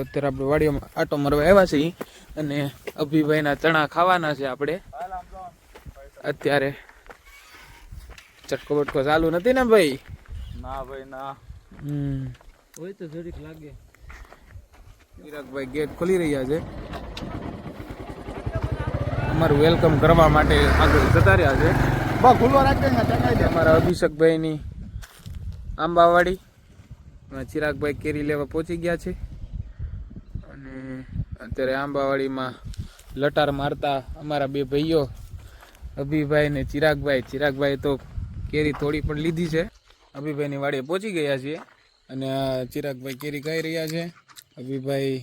અત્યારે આપણે વાડીમાં આટો મારવા આવ્યા છીએ અને અભિભાઈના ચણા ખાવાના છે આપણે અત્યારે. ચટકો બટકો ચાલુ નથી ને ભાઈ? ના ભાઈ ના. હોય તો જરીક લાગે. ચિરાગભાઈ ગેટ ખોલી રહ્યા છે, અમારું વેલકમ કરવા માટે આગળ જતા રહ્યા છે. અમારા અભિષેકભાઈની આંબાવાડી ચિરાગભાઈ કેરી લેવા પહોંચી ગયા છે અને અત્યારે આંબાવાડીમાં લટાર મારતા અમારા બે ભાઈઓ અભિભાઈ ને ચિરાગભાઈ તો કેરી થોડી પણ લીધી છે. અભિભાઈની વાડીએ પહોંચી ગયા છીએ અને ચિરાગભાઈ કેરી ખાઈ રહ્યા છે. અભિભાઈ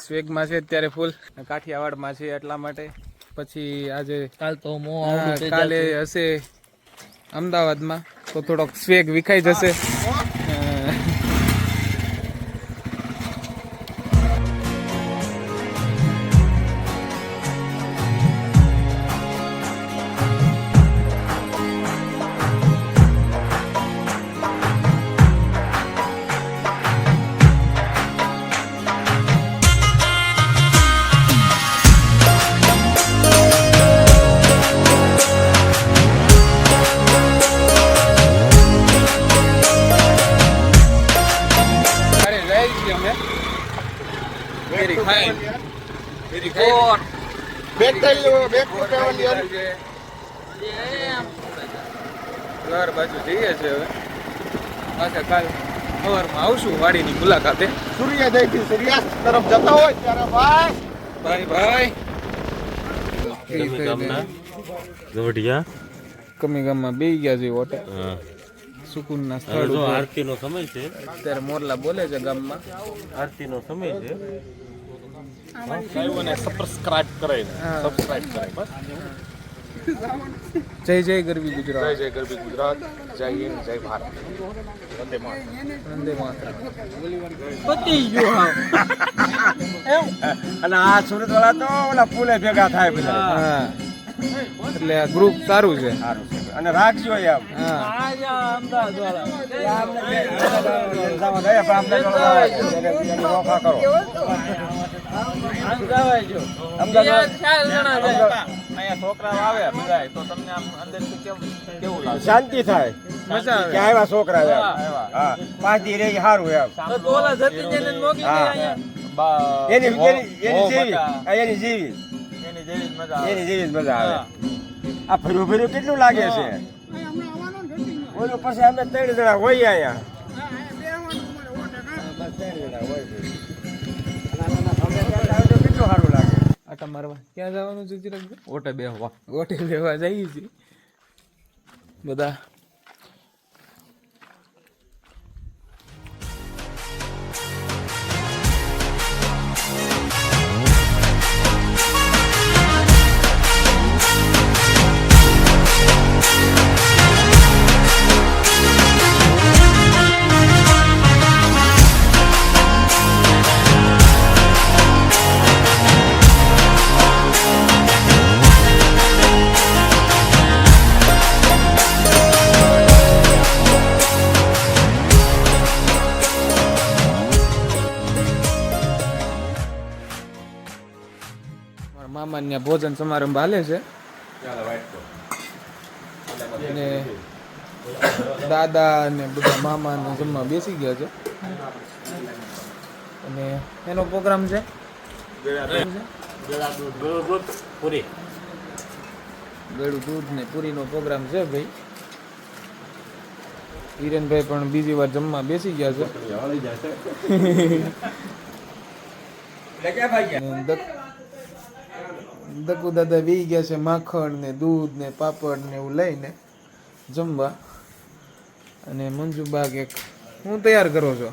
સ્વેગમાં છે અત્યારે ફૂલ, કાઠિયાવાડમાં છે એટલા માટે. પછી આજે કાલે હશે અમદાવાદમાં તો થોડોક સ્વેગ વિખાઈ જશે. ઘર બાજુ જઈએ છે હવે. પાછા કાલ સવારમાં આવશું વાડીની મુલાકાતે. સૂર્યાસ્ત તરફ જતા હોય ત્યારે ભાઈ કમી ગામમાં બેસી ગયા છે હોટે. સુકૂનના સ્થળ ઉપર આરતીનો સમય છે. અત્યારે મોરલા બોલે છે ગામમાં. આરતીનો સમય છે. સબસ્ક્રાઇબ કરે બસ. જય જય ગરવી ગુજરાત. જય ગરબી ગુજરાત. જય હિન્દ, જય ભારત. વંદે માતરમ. વંદે માતરમ. અને આ સુરત વાળા તો ઓલા પુલે ભેગા થાય બધા. હા એટલે આ ગ્રુપ સારું છે. અને રાખજો એમ. હા છોકરા આવે બધા તો તમને આમ અંદરથી કેવું લાગે? શાંતિ થાય. મજા આવે. કે આવ્યા છોકરા એમ. હા 5 દી રહી સારું એમ. એની જેવી મજા આવે. આ ફર્યું કેટલું લાગે છે. ઓલું પછી અમે 3 જણા હોય અહીંયા. કેટલું સારું લાગે. આટા મારવા ક્યાં જવાનું છે ચિરાગભાઈ? ઓટે બેહવા. ઓટે લેવા જઈએ છીએ બધા. મામાન્ય ભોજન સમારંભ હાલે છે અને દાદા અને બધા મામાને જમવા બેસી ગયા છે અને એનો પ્રોગ્રામ છે ગળું દૂધ ને પૂરીનો પ્રોગ્રામ છે ભાઈ. હિરેનભાઈ પણ બીજી વાર જમવા બેસી ગયા છે. દકુ દાદા વી ગયા છે માખણ ને દૂધ ને પાપડ ને એવું લઈને જમવા. અને મંજુબા કે હું તૈયાર કરો છો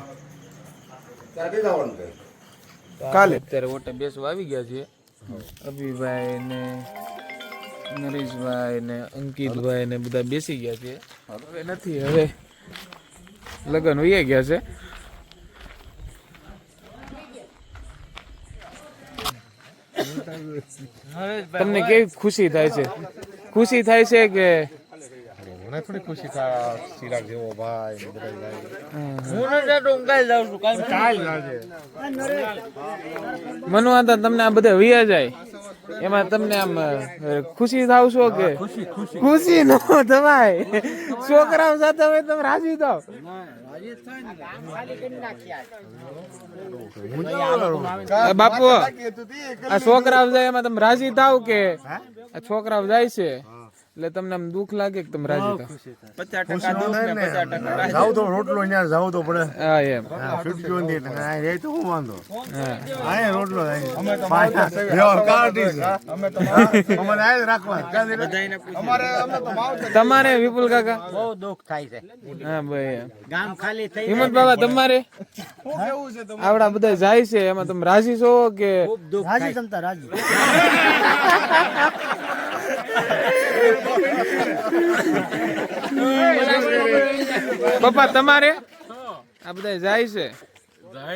કાલે? અત્યારે ઓટે બેસવા આવી ગયા છે અભિભાઈ ને નરેશભાઈ ને અંકિતભાઈ ને બધા બેસી ગયા છે. હવે નથી, હવે લગ્ન વહી ગયા છે. તમને કેવી ખુશી થાય છે? ખુશી થાય છે કે મને થોડી ખુશી થાય ચિરાગ જેવો ભાઈ ને બધા જાય. હું નથી જતો, હું કાલે જાઉં છું કાલે. કાલ લાગે મનવા તમને આ બધા વૈયા જાય એમાં તમને આમ ખુશી થાવ છો કે ખુશી નો તમાય છોકરાઓ સાથે હોય તમે રાજી થાવ બાપુ આ છોકરાઓ જાય એમાં તમે રાજી થાવ કે આ છોકરાઓ જાય છે એટલે તમને આમ દુઃખ લાગે કે તમે રાજી થાવ 50% દુઃખ ને 50% જાવ તો રોટલો ન્યા જાવ તો પડે. હા એમ છૂટક્યો નથી એટલે આ રે તો હું વાંધો હા આય રોટલો અમે તો કાઢી અમારે આય રાખવા બધાયને તમારે વિપુલ કાકા બહુ દુઃખ થાય છે. હા ભાઈ ગામ ખાલી થઈ હિંમત બાબા તમારે આવડા બધા જાય છે એમાં તમે રાજી છો કે ખૂબ દુઃખ રાજી તમતા રાજી. પપ્પા તમારે આ બધા જાય છે હા,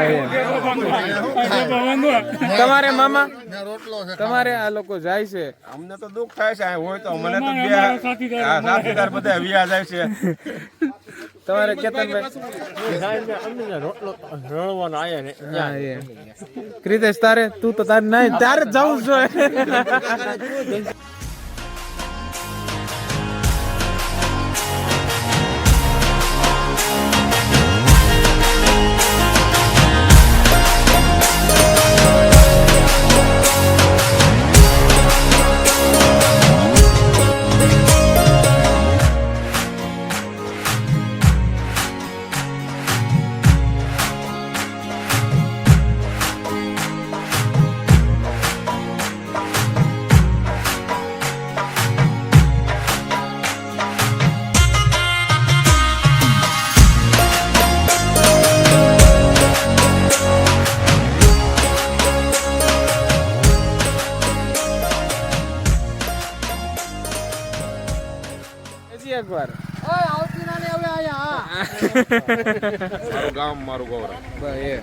એમ. તમારે મામા તમારે આ લોકો જાય છે અમને તો દુઃખ થાય છે આ હોય તો મને તો બે સાથીદાર બધા વિયા જાય છે. તમારે કેતનભાઈ હા, એમ. ક્રિતેશ તારે તું તો તારે નહીં તારે જ જવું જોઈએ હજી એકવાર મારું ગામ મારું ગૌરવ. બસ એ